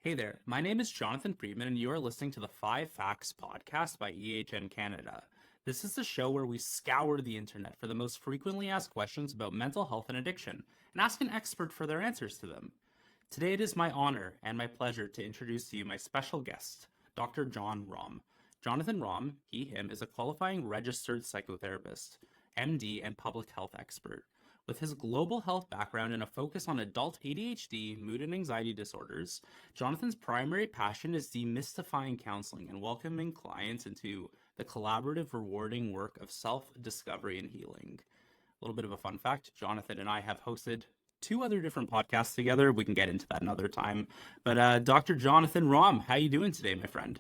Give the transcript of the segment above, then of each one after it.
Hey there, my name is Jonathan Friedman, and you are listening to the FAQs Podcast by EHN Canada. This is the show where we scour the internet for the most frequently asked questions about mental health and addiction, and ask an expert for their answers to them. Today it is my honor and my pleasure to introduce to you my special guest, Dr. John Rom. Jonathan Rom, him, is a qualifying registered psychotherapist, MD, and public health expert. With his global health background and a focus on adult ADHD, mood and anxiety disorders, Jonathan's primary passion is demystifying counseling and welcoming clients into the collaborative, rewarding work of self-discovery and healing. A little bit of a fun fact, Jonathan and I have hosted 2 other different podcasts together. We can get into that another time. But Dr. Jonathan Rom, how you doing today, my friend?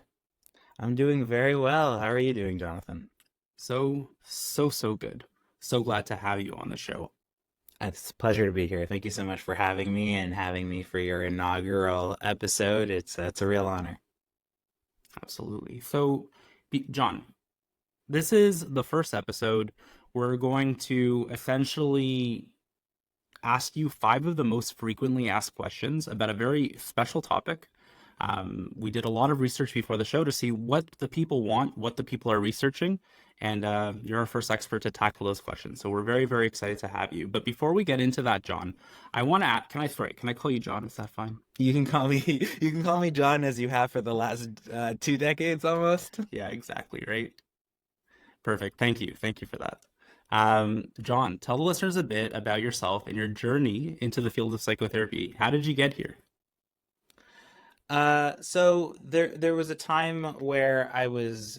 I'm doing very well. How are you doing, Jonathan? So good. So glad to have you on the show. It's a pleasure to be here. Thank you so much for having me and having me for your inaugural episode. It's a real honor. Absolutely. So, John, this is the first episode. We're going to essentially ask you 5 of the most frequently asked questions about a very special topic. We did a lot of research before the show to see what the people want, what the people are researching, and you're our first expert to tackle those questions. So we're very, very excited to have you. But before we get into that, John, I want to ask, can I call you John? Is that fine? You can call me John, as you have for the last 2 decades almost. Yeah, exactly, right? Perfect. Thank you for that. John, tell the listeners a bit about yourself and your journey into the field of psychotherapy. How did you get here? So there was a time where I was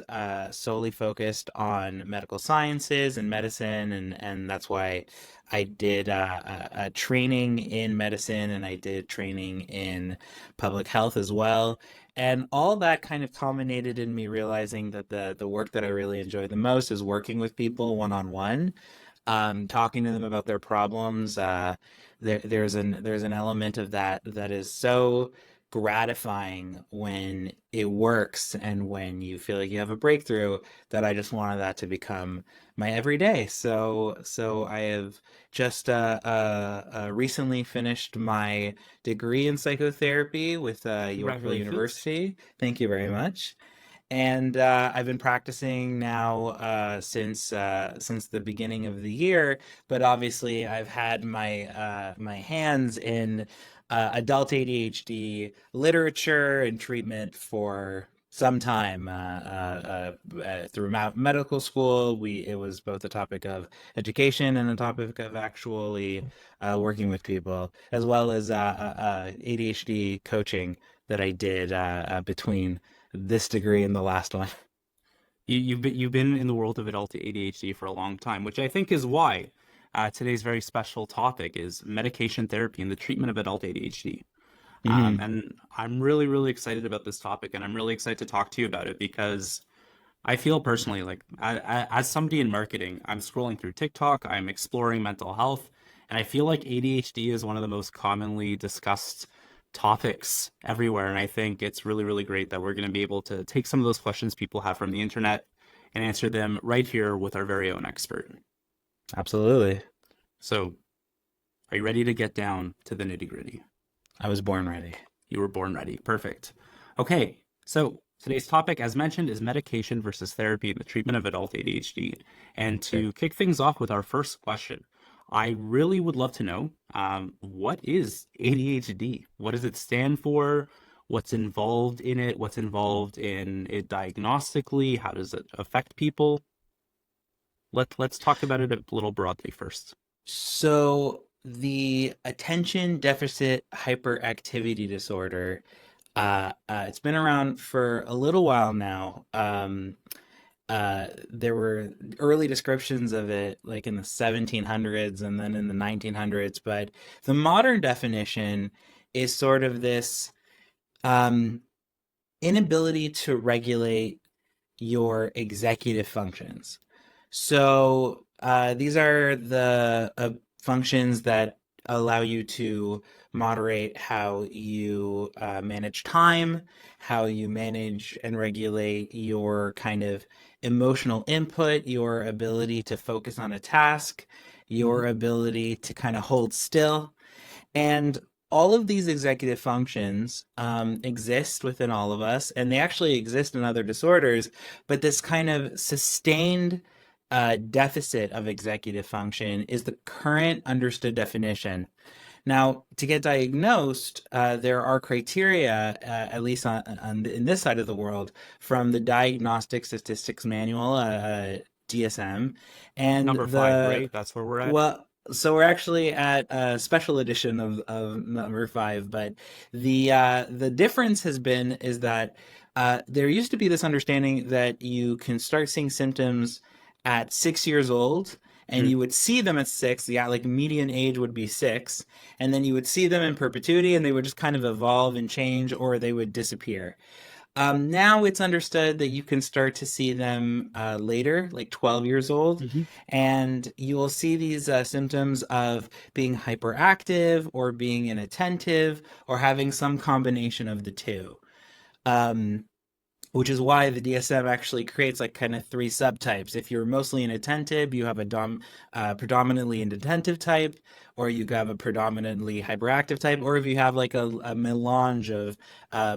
solely focused on medical sciences and medicine, and that's why I did a training in medicine, and I did training in public health as well. And all that kind of culminated in me realizing that the work that I really enjoy the most is working with people one-on-one, talking to them about their problems. There's an element of that is so gratifying when it works and when you feel like you have a breakthrough, that I just wanted that to become my everyday. So I have just recently finished my degree in psychotherapy with Yorkville Congratulations. University. Thank you very much. And I've been practicing now since the beginning of the year. But obviously, I've had my hands in adult ADHD literature and treatment for some time. Through medical school, it was both a topic of education and a topic of actually working with people, as well as ADHD coaching that I did between this degree and the last one. You've been in the world of adult ADHD for a long time, which I think is why today's very special topic is medication therapy and the treatment of adult ADHD. Hmm. And I'm really, really excited about this topic, and I'm really excited to talk to you about it because I feel personally like as somebody in marketing, I'm scrolling through TikTok, I'm exploring mental health, and I feel like ADHD is one of the most commonly discussed topics everywhere. And I think it's really, really great that we're going to be able to take some of those questions people have from the internet and answer them right here with our very own expert. Absolutely. So, are you ready to get down to the nitty gritty? I was born ready. You were born ready. Perfect. Okay, so today's topic, as mentioned, is medication versus therapy in the treatment of adult ADHD. And to kick things off with our first question, I really would love to know what is ADHD? What does it stand for? What's involved in it? What's involved in it diagnostically? How does it affect people? Let's talk about it a little broadly first. So the attention deficit hyperactivity disorder, it's been around for a little while now. There were early descriptions of it like in the 1700s and then in the 1900s, but the modern definition is sort of this um, inability to regulate your executive functions. So these are the functions that allow you to moderate how you manage time, how you manage and regulate your kind of emotional input, your ability to focus on a task, your ability to kind of hold still. And all of these executive functions exist within all of us, and they actually exist in other disorders, but this kind of sustained deficit of executive function is the current understood definition. Now, to get diagnosed, there are criteria, at least in this side of the world, from the Diagnostic Statistics Manual, DSM, and Number five, the right? That's where we're at. well, so we're actually at a special edition of number five, but the difference has been is that there used to be this understanding that you can start seeing symptoms at 6 years old, and Mm. you would see them at six. The like median age would be six, and then you would see them in perpetuity, and they would just kind of evolve and change, or they would disappear. Now it's understood that you can start to see them later, like 12 years old, Hmm. and you will see these symptoms of being hyperactive or being inattentive or having some combination of the two. Um, which is why the DSM actually creates like kind of three subtypes. If you're mostly inattentive, you have a predominantly inattentive type, or you have a predominantly hyperactive type, or if you have like a melange of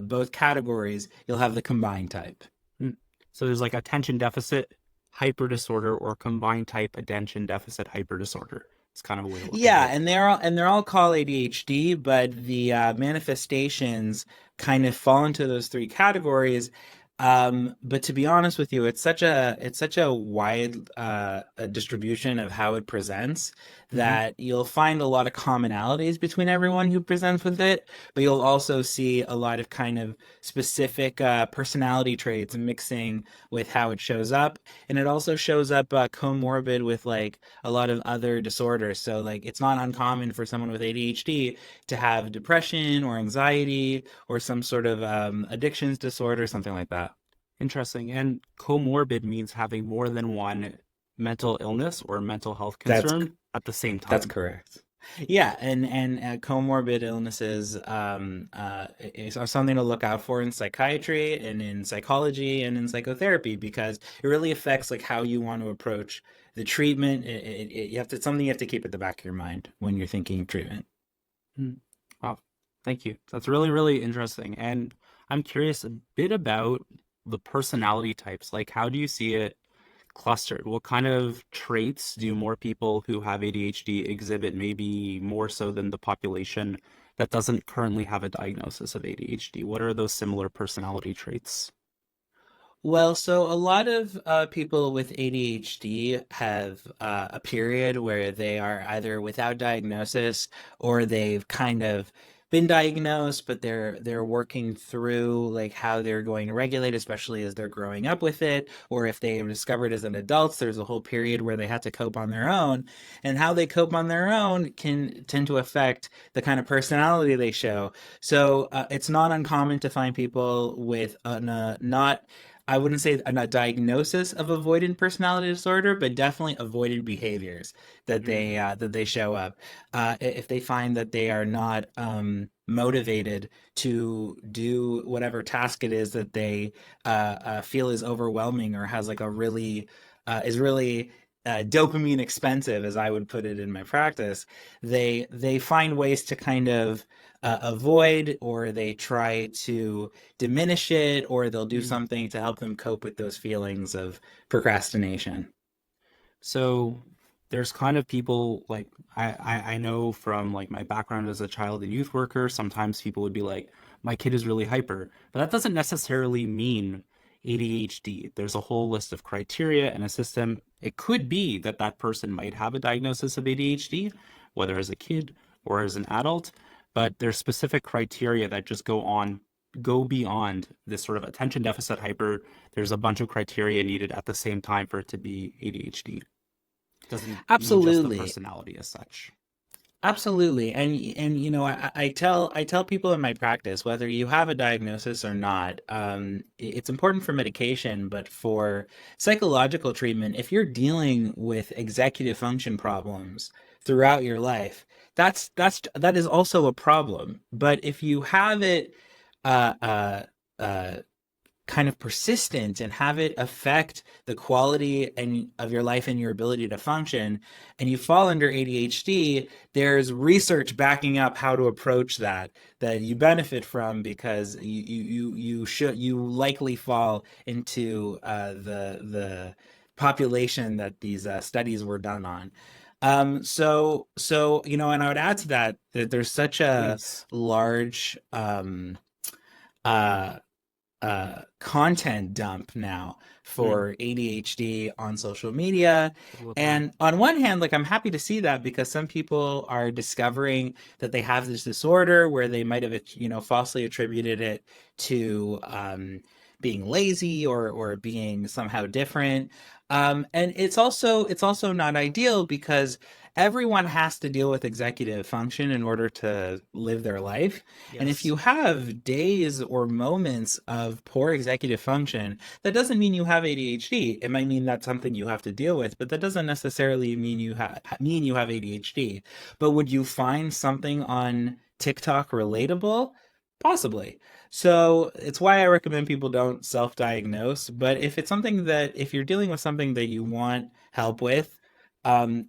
both categories, you'll have the combined type. Mm. So there's like attention deficit hyper disorder or combined type attention deficit hyper disorder. It's kind of a way to look at Yeah, it. and they're all called ADHD, but the manifestations kind of fall into those three categories. But to be honest with you, it's such a wide a distribution of how it presents Hmm. that you'll find a lot of commonalities between everyone who presents with it, but you'll also see a lot of kind of specific personality traits mixing with how it shows up, and it also shows up comorbid with like a lot of other disorders. So like it's not uncommon for someone with ADHD to have depression or anxiety or some sort of addictions disorder, something like that. Interesting. And comorbid means having more than one mental illness or mental health That's concern at the same that's time. correct. Yeah, and comorbid illnesses are something to look out for in psychiatry and in psychology and in psychotherapy because it really affects like how you want to approach the treatment. You have to it's something you have to keep at the back of your mind when you're thinking treatment. Mm. Wow. Thank you. That's really, really interesting. And I'm curious a bit about the personality types. Like, how do you see it clustered? What kind of traits do more people who have ADHD exhibit, maybe more so than the population that doesn't currently have a diagnosis of ADHD? What are those similar personality traits? Well, so a lot of people with ADHD have a period where they are either without diagnosis or they've kind of been diagnosed, but they're working through like how they're going to regulate, especially as they're growing up with it, or if they discovered as an adults, there's a whole period where they had to cope on their own, and how they cope on their own can tend to affect the kind of personality they show. So it's not uncommon to find people with not I wouldn't say a diagnosis of avoidant personality disorder, but definitely avoidant behaviors that they show up. If they find that they are not motivated to do whatever task it is that they feel is overwhelming or has like a really is really dopamine expensive, as I would put it in my practice, they find ways to kind of avoid, or they try to diminish it, or they'll do Mm. something to help them cope with those feelings of procrastination. So there's kind of people like I know from like my background as a child and youth worker, sometimes people would be like, my kid is really hyper, but that doesn't necessarily mean ADHD. There's a whole list of criteria and a system. It could be that that person might have a diagnosis of ADHD, whether as a kid or as an adult, but there's specific criteria that just go beyond this sort of attention deficit hyper. There's a bunch of criteria needed at the same time for it to be ADHD. Doesn't mean just the Absolutely. personality as such. Absolutely. And I tell people in my practice, whether you have a diagnosis or not, it's important for medication, but for psychological treatment, if you're dealing with executive function problems throughout your life, that is also a problem. But if you have it uh, uh, uh, kind of persistent and have it affect the quality of your life and your ability to function, and you fall under ADHD, there's research backing up how to approach that you benefit from, because you likely fall into the population that these studies were done on. And I would add to that that there's such a Please. large uh, content dump now Hmm. for ADHD on social media. All the time. And on one hand, like I'm happy to see that, because some people are discovering that they have this disorder where they might have, falsely attributed it to being lazy or being somehow different. And it's also not ideal, because everyone has to deal with executive function in order to live their life. And if Yes. you have days or moments of poor executive function, that doesn't mean you have ADHD. It might mean that's something you have to deal with, but that doesn't necessarily mean you have ADHD. But would you find something on TikTok relatable? Possibly. So it's why I recommend people don't self-diagnose. But if you're dealing with something that you want help with,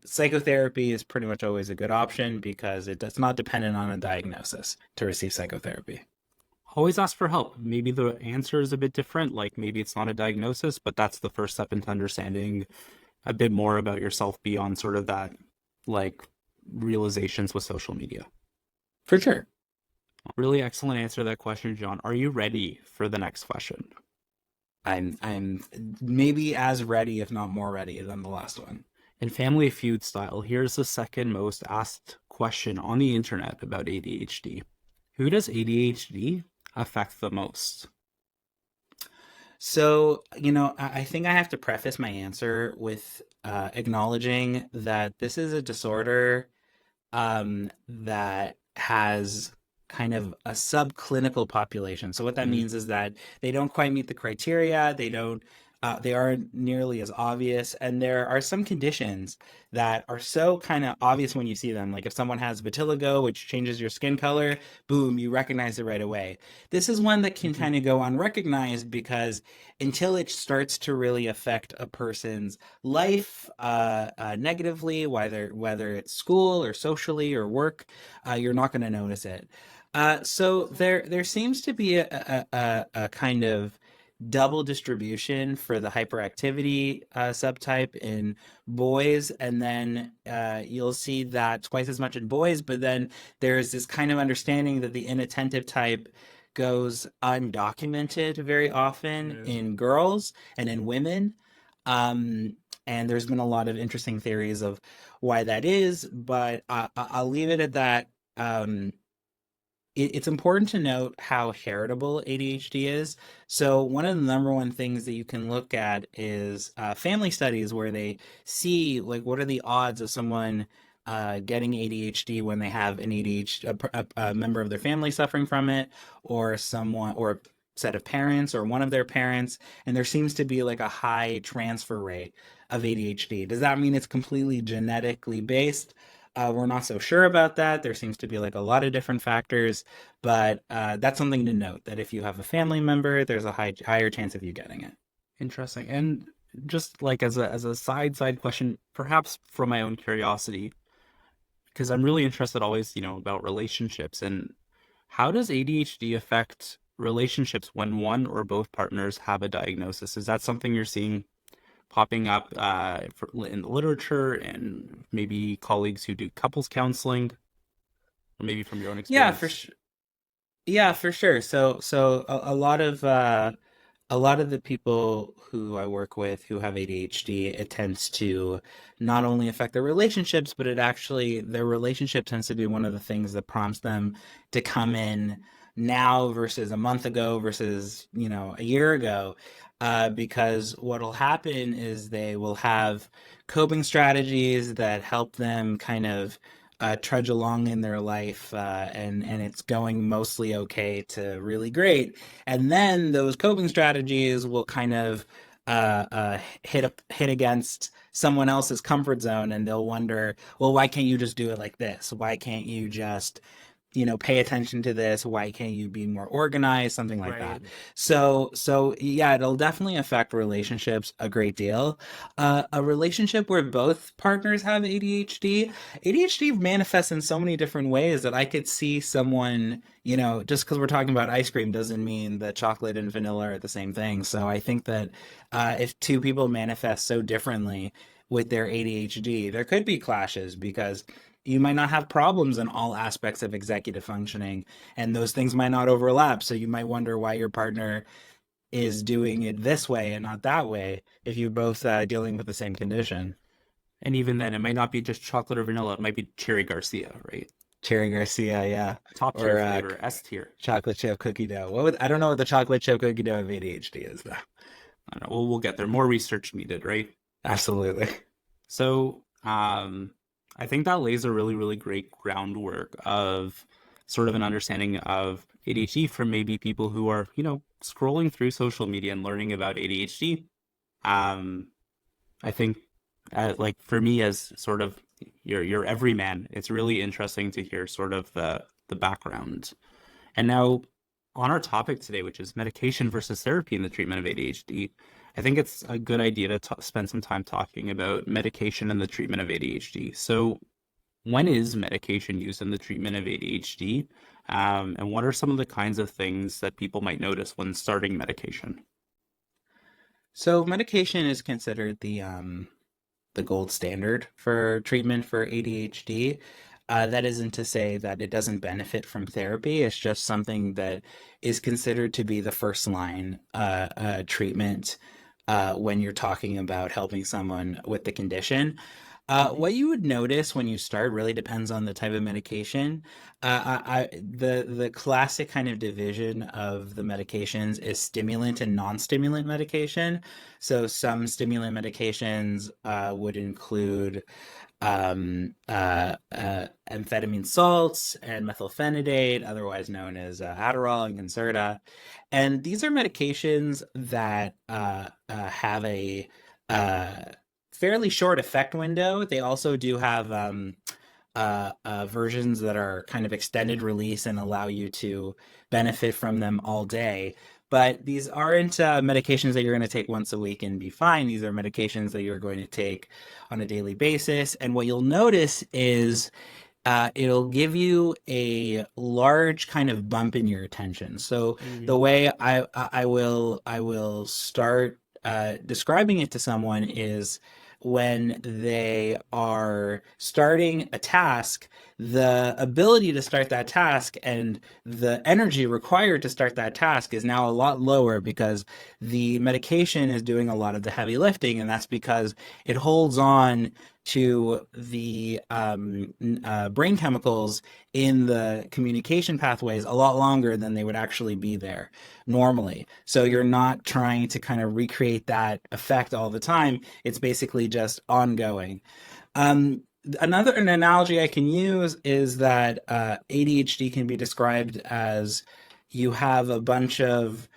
psychotherapy is pretty much always a good option, because it's not dependent on a diagnosis to receive psychotherapy. Always ask for help. Maybe the answer is a bit different. Like maybe it's not a diagnosis, but that's the first step into understanding a bit more about yourself beyond sort of that, like, realizations with social media. For sure. Really excellent answer to that question, John. Are you ready for the next question? I'm maybe as ready, if not more ready, than the last one. In Family Feud style, here's the second most asked question on the internet about ADHD. Who does ADHD affect the most? So, I think I have to preface my answer with acknowledging that this is a disorder that has kind of a subclinical population. So what that Mm, means is that they don't quite meet the criteria. They aren't nearly as obvious, and there are some conditions that are so kind of obvious when you see them. Like if someone has vitiligo, which changes your skin color, boom, you recognize it right away. This is one that can mhm. kind of go unrecognized, because until it starts to really affect a person's life negatively, whether it's school or socially or work, you're not going to notice it. So there seems to be a kind of double distribution for the hyperactivity subtype in boys, and then you'll see that twice as much in boys. But then there's this kind of understanding that the inattentive type goes undocumented very often Yeah. in girls and in women. And there's been a lot of interesting theories of why that is, but I'll leave it at that. It's important to note how heritable ADHD is. So, one of the number one things that you can look at is family studies, where they see, like, what are the odds of someone getting ADHD when they have an ADHD, a member of their family suffering from it, or someone, or a set of parents, or one of their parents. And there seems to be like a high transfer rate of ADHD. Does that mean it's completely genetically based? We're not so sure about that. There seems to be like a lot of different factors, but that's something to note, that if you have a family member, there's a higher chance of you getting it. Interesting. And just like as a side question, perhaps from my own curiosity, because I'm really interested always, about relationships and how does ADHD affect relationships when one or both partners have a diagnosis? Is that something you're seeing popping up in the literature and maybe colleagues who do couples counseling, or maybe from your own Yeah, for experience? sure. Yeah, for sure. So a lot of the people who I work with who have ADHD, it tends to not only affect their relationships, but their relationship tends to be one of the things that prompts them to come in now versus a month ago versus, a year ago. Because what'll happen is they will have coping strategies that help them kind of trudge along in their life, and it's going mostly okay to really great, and then those coping strategies will kind of hit against someone else's comfort zone, and they'll wonder, well, why can't you just do it like this? Why can't you just pay attention to this. Why can't you be more organized? Something like that. Right. So yeah, it'll definitely affect relationships a great deal. A relationship where both partners have ADHD manifests in so many different ways that I could see someone, just because we're talking about ice cream doesn't mean that chocolate and vanilla are the same thing. So I think that if two people manifest so differently with their ADHD, there could be clashes because you might not have problems in all aspects of executive functioning, and those things might not overlap. So you might wonder why your partner is doing it this way and not that way if you're both dealing with the same condition. And even then, it might not be just chocolate or vanilla. It might be cherry Garcia, right? Cherry Garcia, yeah, Top tier or flavor, S tier. chocolate chip cookie dough. I don't know what the chocolate chip cookie dough of ADHD is though. I don't know. We'll get there. More research needed, right? Absolutely. So, I think that lays a really, really great groundwork of sort of an understanding of ADHD for maybe people who are, scrolling through social media and learning about ADHD. Um, I think, like for me as sort of your everyman, it's really interesting to hear sort of the background. And now, on our topic today, which is medication versus therapy in the treatment of ADHD, I think it's a good idea to spend some time talking about medication and the treatment of ADHD. So, when is medication used in the treatment of ADHD? And what are some of the kinds of things that people might notice when starting medication? So medication is considered the gold standard for treatment for ADHD. That isn't to say that it doesn't benefit from therapy. It's just something that is considered to be the first line treatment when you're talking about helping someone with the condition. What you would notice when you start really depends on the type of medication. The classic kind of division of the medications is stimulant and non-stimulant medication. So some stimulant medications would include amphetamine salts and methylphenidate, otherwise known as Adderall and Concerta. And these are medications that have a uh, fairly short effect window. They also do have versions that are kind of extended release and allow you to benefit from them all day. But these aren't medications that you're going to take once a week and be fine. These are medications that you're going to take on a daily basis. And what you'll notice is it'll give you a large kind of bump in your attention. So the Mm, way I will start describing it to someone is when they are starting a task, the ability to start that task and the energy required to start that task is now a lot lower because the medication is doing a lot of the heavy lifting, and that's because it holds on to the brain chemicals in the communication pathways a lot longer than they would actually be there normally. So you're not trying to kind of recreate that effect all the time. It's basically just ongoing. Um, an analogy I can use is that ADHD can be described as you have a bunch of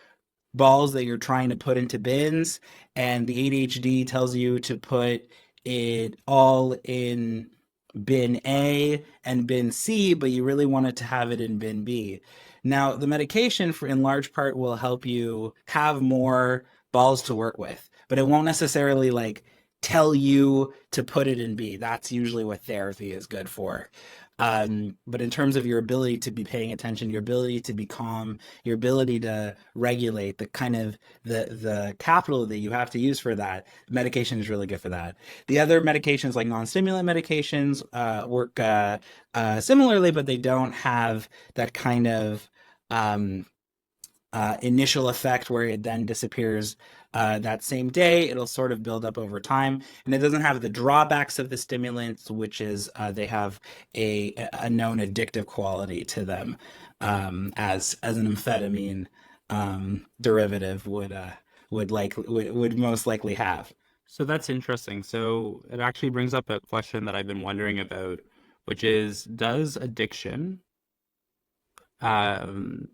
balls that you're trying to put into bins, and the ADHD tells you to put it all in bin A and bin C, but you really wanted to have it in bin B. Now, the medication for in large part will help you have more balls to work with, but it won't necessarily like tell you to put it in B. That's usually what therapy is good for. But in terms of your ability to be paying attention, your ability to be calm, your ability to regulate the kind of the capital that you have to use for that, medication is really good for that. The other medications like non-stimulant medications work similarly, but they don't have that kind of um, initial effect where it then disappears that same day. It'll sort of build up over time, and it doesn't have the drawbacks of the stimulants, which is they have a known addictive quality to them, as an amphetamine derivative would most likely have. So that's interesting. So it actually brings up a question that I've been wondering about, which is, does addiction, um,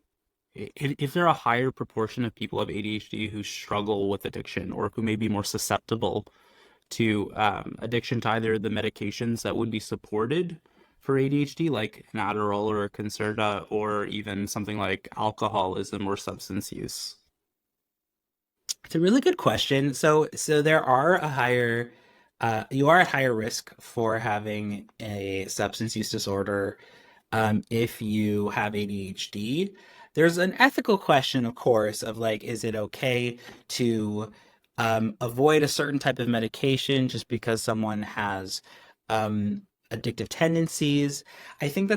is there a higher proportion of people with ADHD who struggle with addiction or who may be more susceptible to addiction to either the medications that would be supported for ADHD, like an Adderall or a Concerta, or even something like alcoholism or substance use? It's a really good question. So there are you are at higher risk for having a substance use disorder if you have ADHD. There's an ethical question, of course, of like, is it okay to avoid a certain type of medication just because someone has addictive tendencies? I think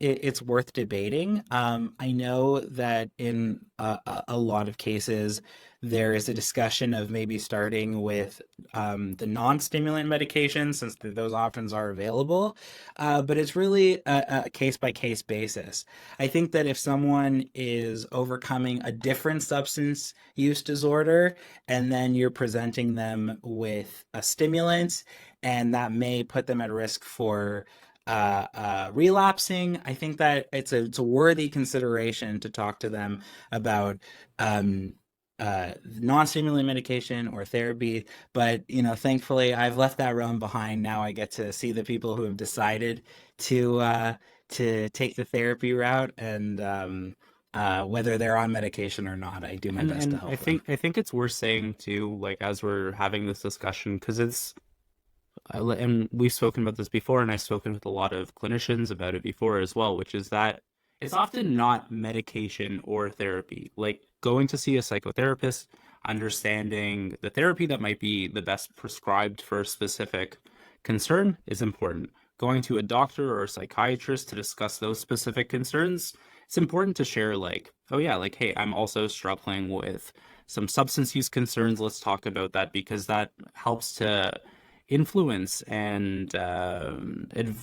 it's worth debating. I know that in a lot of cases there is a discussion of maybe starting with the non-stimulant medications since those options are available, but it's really a case by case basis. I think that if someone is overcoming a different substance use disorder and then you're presenting them with a stimulant, and that may put them at risk for relapsing, I think that it's a worthy consideration to talk to them about um, non-stimulant medication or therapy. But thankfully, I've left that realm behind. Now I get to see the people who have decided to to take the therapy route, and whether they're on medication or not, I do my best to And help them. I think it's worth saying too, like as we're having this discussion, because and we've spoken about this before, and I've spoken with a lot of clinicians about it before as well, which is that it's often not medication or therapy. Like going to see a psychotherapist, understanding the therapy that might be the best prescribed for a specific concern is important. Going to a doctor or a psychiatrist to discuss those specific concerns, it's important to share, like, oh yeah, like, hey, I'm also struggling with some substance use concerns. Let's talk about that because that helps to influence and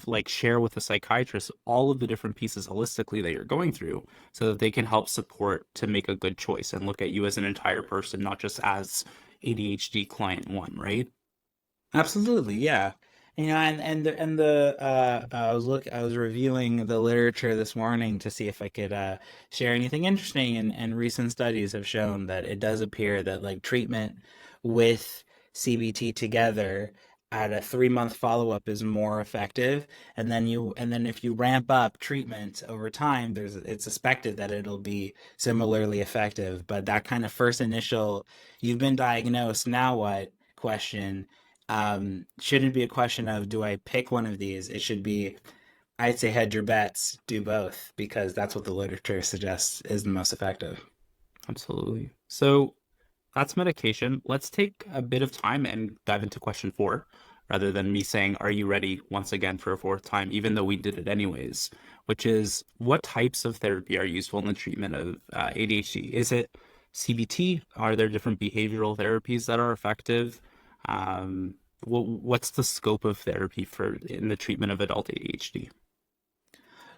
like share with a psychiatrist all of the different pieces holistically that you're going through so that they can help support to make a good choice and look at you as an entire person, not just as ADHD client one, right? Absolutely, yeah. I was reviewing the literature this morning to see if I could share anything interesting, and recent studies have shown that it does appear that like treatment with CBT together at a 3 month follow-up is more effective, and then if you ramp up treatment over time, it's suspected that it'll be similarly effective. But that kind of first initial, you've been diagnosed, now what question shouldn't be a question of do I pick one of these. It should be, I'd say, hedge your bets, do both, because that's what the literature suggests is the most effective. Absolutely. So that's medication. Let's take a bit of time and dive into question four rather than me saying, are you ready once again for a fourth time, even though we did it anyways, which is what types of therapy are useful in the treatment of ADHD? Is it CBT? Are there different behavioral therapies that are effective? What's the scope of therapy for in the treatment of adult ADHD?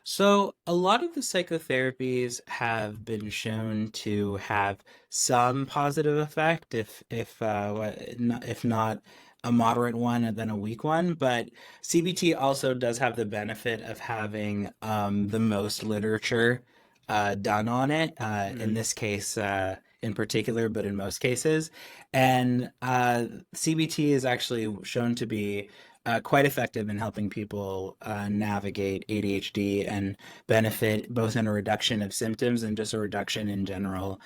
So, a lot of the psychotherapies have been shown to have some positive effect, if not a moderate one and then a weak one. But CBT also does have the benefit of having the most literature done on it. In Mhm. this case, in particular, but in most cases, and CBT is actually shown to be quite effective in helping people navigate ADHD and benefit both in a reduction of symptoms and just a reduction in general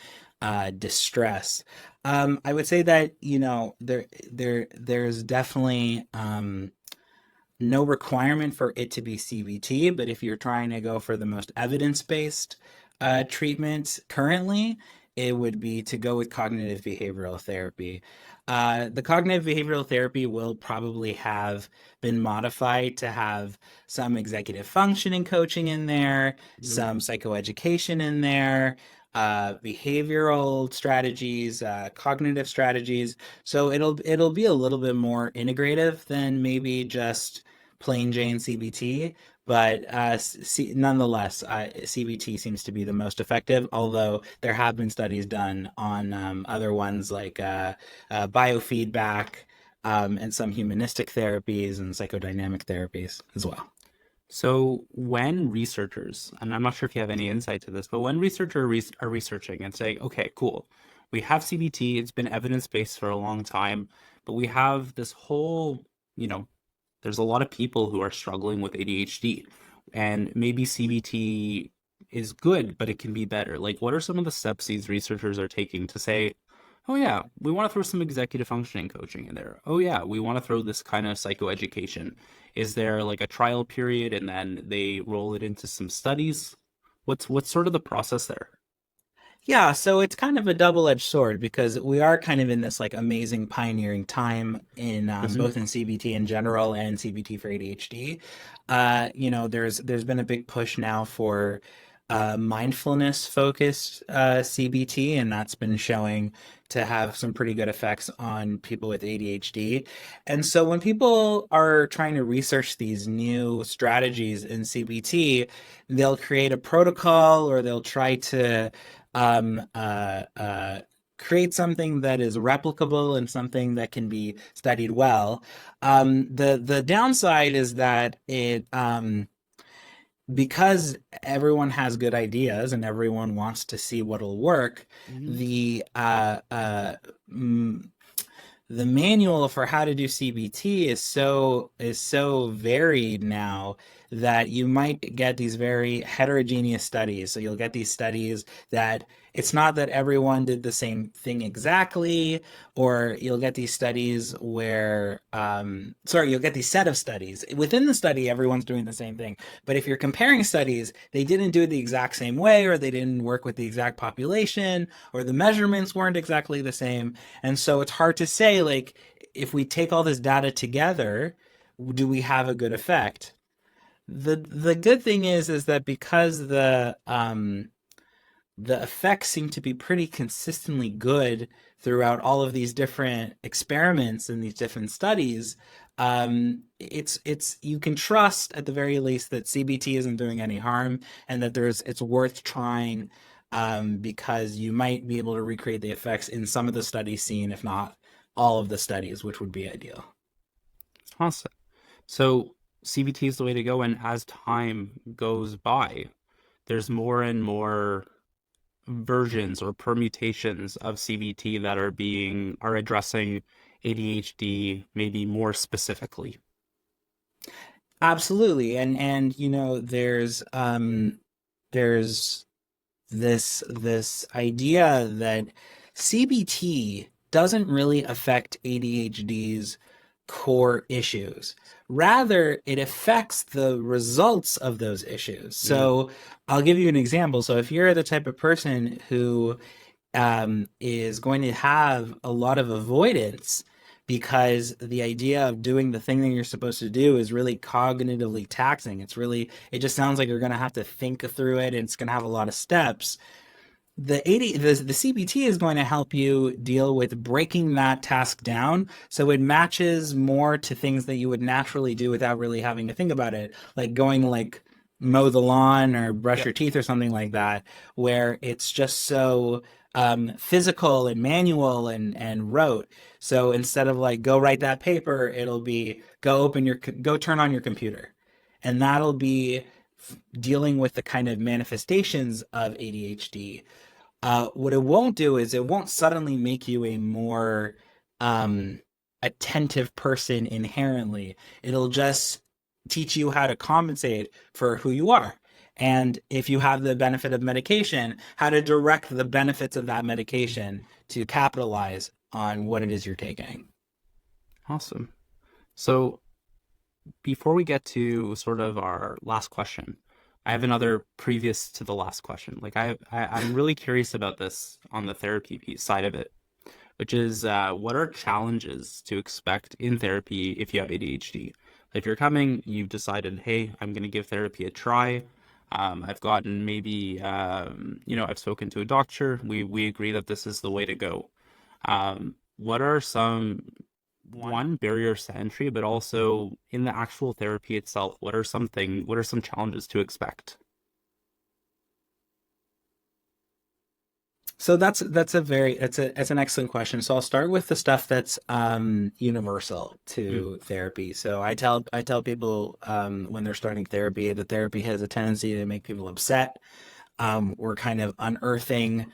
distress. I would say that there's definitely no requirement for it to be CBT, but if you're trying to go for the most evidence-based treatment currently, it would be to go with cognitive behavioral therapy. The cognitive behavioral therapy will probably have been modified to have some executive functioning coaching in there, Mhm. some psychoeducation in there, behavioral strategies, cognitive strategies. So it'll be a little bit more integrative than maybe just plain Jane CBT. But nonetheless, CBT seems to be the most effective, although there have been studies done on other ones like biofeedback and some humanistic therapies and psychodynamic therapies as well. So when researchers, and I'm not sure if you have any insight to this, but when researchers are researching and saying, okay, cool, we have CBT, it's been evidence-based for a long time, but we have this whole, you know, there's a lot of people who are struggling with ADHD, and maybe CBT is good, but it can be better. Like, what are some of the steps these researchers are taking to say, oh yeah, we want to throw some executive functioning coaching in there. Oh yeah, we want to throw this kind of psychoeducation. Is there like a trial period and then they roll it into some studies? What's sort of the process there? Yeah, so it's kind of a double-edged sword because we are kind of in this like amazing pioneering time in Hmm. both in CBT in general and CBT for ADHD. There's been a big push now for mindfulness focused CBT, and that's been showing to have some pretty good effects on people with ADHD. And so when people are trying to research these new strategies in CBT, they'll create a protocol or they'll try to um, uh, uh, create something that is replicable and something that can be studied well. The downside is that it because everyone has good ideas and everyone wants to see what'll work, Hmm. the mm, the manual for how to do CBT is so varied now that you might get these very heterogeneous studies. So you'll get these studies that it's not that everyone did the same thing exactly, or you'll get these studies where, you'll get these set of studies. Within the study, everyone's doing the same thing. But if you're comparing studies, they didn't do it the exact same way, or they didn't work with the exact population, or the measurements weren't exactly the same. And so it's hard to say, like, if we take all this data together, do we have a good effect? The good thing is that because the effects seem to be pretty consistently good throughout all of these different experiments and these different studies. It's you can trust at the very least that CBT isn't doing any harm and that there's it's worth trying because you might be able to recreate the effects in some of the studies seen, if not all of the studies, which would be ideal. Awesome. So CBT is the way to go, and as time goes by, there's more and more versions or permutations of CBT that are addressing ADHD maybe more specifically. Absolutely, and there's this idea that CBT doesn't really affect ADHD's core issues. Rather, it affects the results of those issues. Mm, So I'll give you an example. So if you're the type of person who is going to have a lot of avoidance because the idea of doing the thing that you're supposed to do is really cognitively taxing. It just sounds like you're going to have to think through it and it's going to have a lot of steps. The CBT is going to help you deal with breaking that task down so it matches more to things that you would naturally do without really having to think about it, like going like mow the lawn or brush yep. your teeth or something like that, where it's just so physical and manual and rote. So instead of like go write that paper, it'll be go turn on your computer, and that'll be dealing with the kind of manifestations of ADHD. What it won't do is it won't suddenly make you a more um, attentive person inherently. It'll just teach you how to compensate for who you are. And if you have the benefit of medication, how to direct the benefits of that medication to capitalize on what it is you're taking. Awesome. So before we get to sort of our last question, I have another previous to the last question. Like I'm really curious about this on the therapy piece side of it, which is what are challenges to expect in therapy if you have ADHD? If you're coming, you've decided, hey, I'm going to give therapy a try. I've gotten maybe, I've spoken to a doctor. We agree that this is the way to go. What are some, one, barriers to entry, but also in the actual therapy itself, what are some challenges to expect? So that's an excellent question. So I'll start with the stuff that's universal Mm, to therapy. So I tell people when they're starting therapy that therapy has a tendency to make people upset. We're kind of unearthing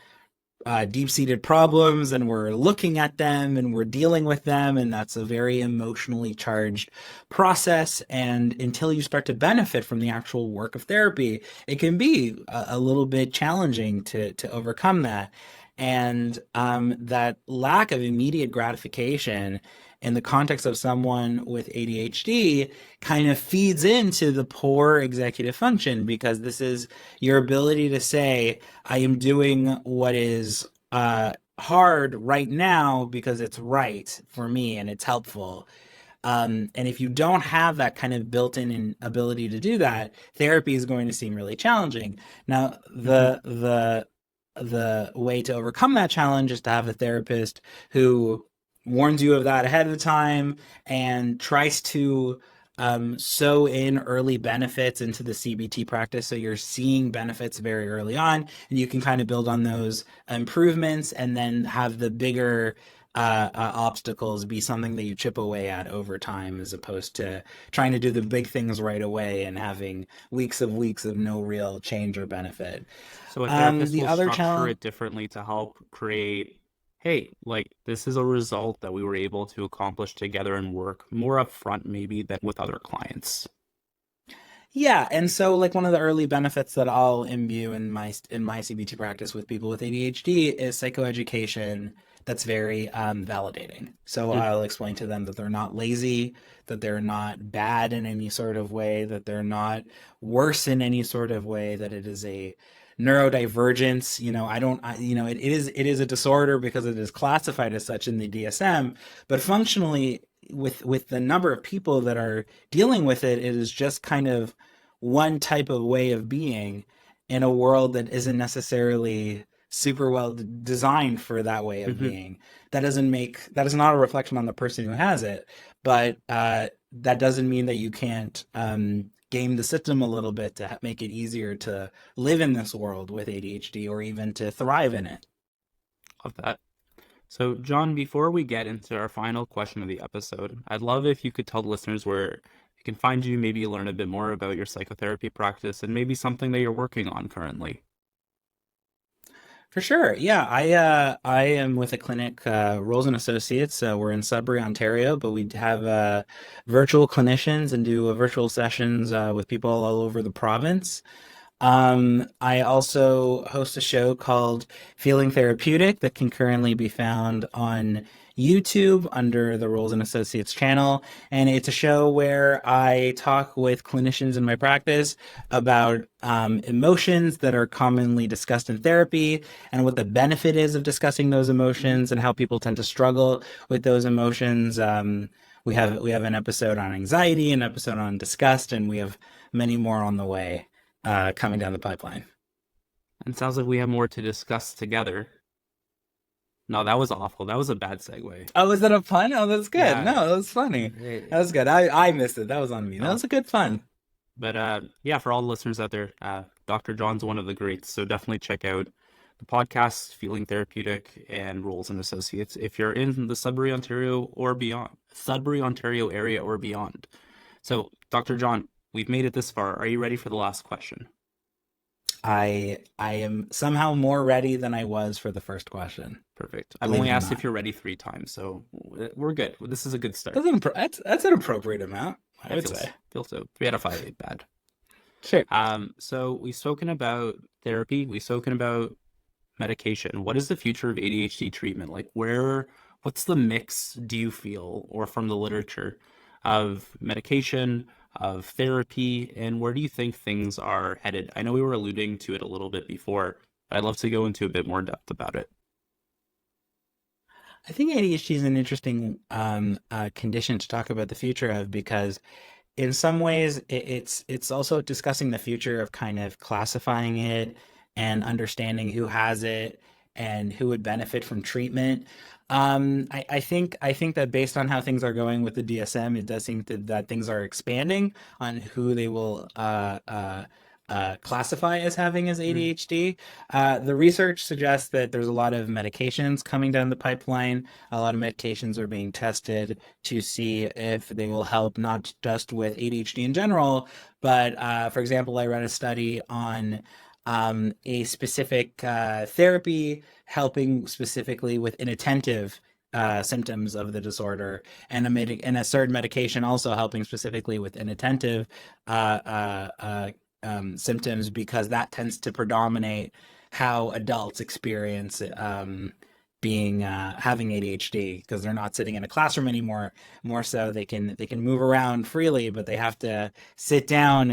deep-seated problems, and we're looking at them and we're dealing with them, and that's a very emotionally charged process. And until you start to benefit from the actual work of therapy, it can be a little bit challenging to overcome that. And that lack of immediate gratification in the context of someone with ADHD kind of feeds into the poor executive function, because this is your ability to say, I am doing what is hard right now because it's right for me and it's helpful. And if you don't have that kind of built-in ability to do that, therapy is going to seem really challenging. Now, the way to overcome that challenge is to have a therapist who warns you of that ahead of time and tries to sew in early benefits into the CBT practice, so you're seeing benefits very early on, and you can kind of build on those improvements, and then have the bigger obstacles be something that you chip away at over time, as opposed to trying to do the big things right away and having weeks of no real change or benefit. So a therapist The will other structure challenge, it differently to help create, hey, like this is a result that we were able to accomplish together and work more upfront maybe than with other clients. yeah, and so like one of the early benefits that I'll imbue in my CBT practice with people with ADHD is psychoeducation that's very validating. So Mm, I'll explain to them that they're not lazy, that they're not bad in any sort of way, that they're not worse in any sort of way, that it is a neurodivergence. It is a disorder because it is classified as such in the DSM, but functionally, with the number of people that are dealing with it, it is just kind of one type of way of being in a world that isn't necessarily super well designed for that way of mhm. being. That is not a reflection on the person who has it, but that doesn't mean that you can't game the system a little bit to make it easier to live in this world with ADHD, or even to thrive in it. Love that. So, John, before we get into our final question of the episode, I'd love if you could tell the listeners where you can find you, maybe learn a bit more about your psychotherapy practice and maybe something that you're working on currently. For sure. Yeah, I am with a clinic, Rolls and Associates. We're in Sudbury, Ontario, but we have virtual clinicians and do virtual sessions with people all over the province. I also host a show called Feeling Therapeutic that can currently be found on YouTube under the Rolls and Associates channel. And it's a show where I talk with clinicians in my practice about emotions that are commonly discussed in therapy, and what the benefit is of discussing those emotions, and how people tend to struggle with those emotions. We have an episode on anxiety, an episode on disgust, and we have many more on the way coming down the pipeline. And it sounds like we have more to discuss together. No, that was awful. That was a bad segue. Oh, was that a pun? Oh, that's good. Yeah. No, that was funny. eh, That was good. I missed it. That was on me. That No. was a good fun. But yeah, for all the listeners out there, Dr. John's one of the greats. So definitely check out the podcast, Feeling Therapeutic, and Rolls and Associates if you're in the Sudbury, Ontario area or beyond. So, Dr. John, we've made it this far. Are you ready for the last question? I am somehow more ready than I was for the first question. Perfect. I've Believe only it or asked if not. you're ready 3 times, so we're good. This is a good start. That's an appropriate amount, I I would feel say. feel so. 3 out of 5 ain't bad. Sure. So we've spoken about therapy. We've spoken about medication. What is the future of ADHD treatment? Like what's the mix, do you feel, or from the literature, of medication, of therapy, and where do you think things are headed? I know we were alluding to it a little bit before, but I'd love to go into a bit more depth about it. I think ADHD is an interesting condition to talk about the future of, because in some ways it's also discussing the future of kind of classifying it and understanding who has it and who would benefit from treatment. I think that based on how things are going with the DSM, it does seem that things are expanding on who they will classify as having as Mm. ADHD. The research suggests that there's a lot of medications coming down the pipeline. A lot of medications are being tested to see if they will help not just with ADHD in general, but for example, I read a study on a specific therapy helping specifically with inattentive symptoms of the disorder, and a certain medication also helping specifically with inattentive symptoms, because that tends to predominate how adults experience being having ADHD, because they're not sitting in a classroom anymore. More so, they can move around freely, but they have to sit down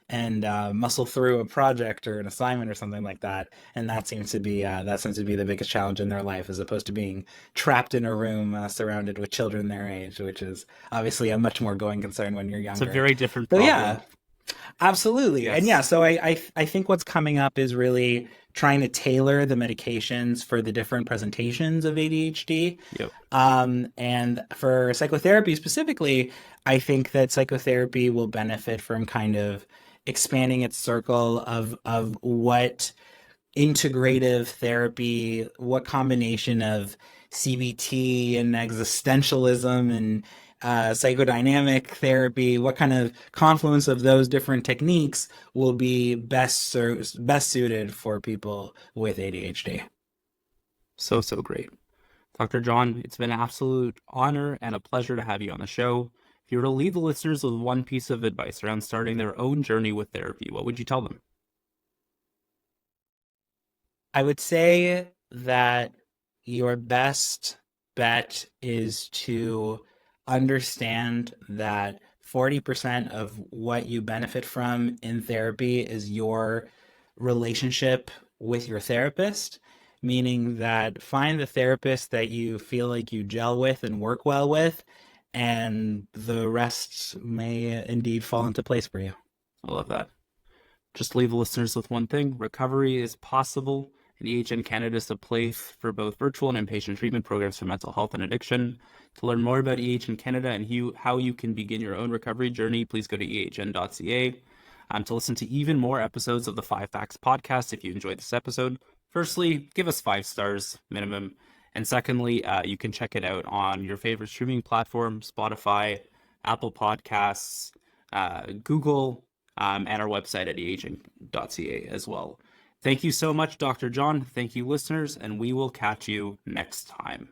and muscle through a project or an assignment or something like that. And that seems to be the biggest challenge in their life, as opposed to being trapped in a room surrounded with children their age, which is obviously a much more going concern when you're It's a younger. very different So problem. yeah, absolutely. And yeah, Yes. so I think what's coming up is really trying to tailor the medications for the different presentations of ADHD. Yep. And for psychotherapy specifically, I think that psychotherapy will benefit from kind of expanding its circle of what integrative therapy, what combination of CBT and existentialism and psychodynamic therapy, what kind of confluence of those different techniques will be best suited for people with ADHD. So, so great. Dr. John, it's been an absolute honor and a pleasure to have you on the show. If you were to leave the listeners with one piece of advice around starting their own journey with therapy, what would you tell them? I would say that your best bet is to understand that 40% of what you benefit from in therapy is your relationship with your therapist, meaning that find the therapist that you feel like you gel with and work well with, and the rest may indeed fall into place for you. I love that. Just leave the listeners with one thing: recovery is possible, and EHN Canada is a place for both virtual and inpatient treatment programs for mental health and addiction. To learn more about EHN Canada and how you can begin your own recovery journey, please go to ehn.ca. To listen to even more episodes of the 5 FAQs podcast, if you enjoyed this episode, firstly, give us 5 stars minimum. And secondly, you can check it out on your favorite streaming platform: Spotify, Apple Podcasts, Google, and our website at ehn.ca as well. Thank you so much, Dr. John. Thank you, listeners, and we will catch you next time.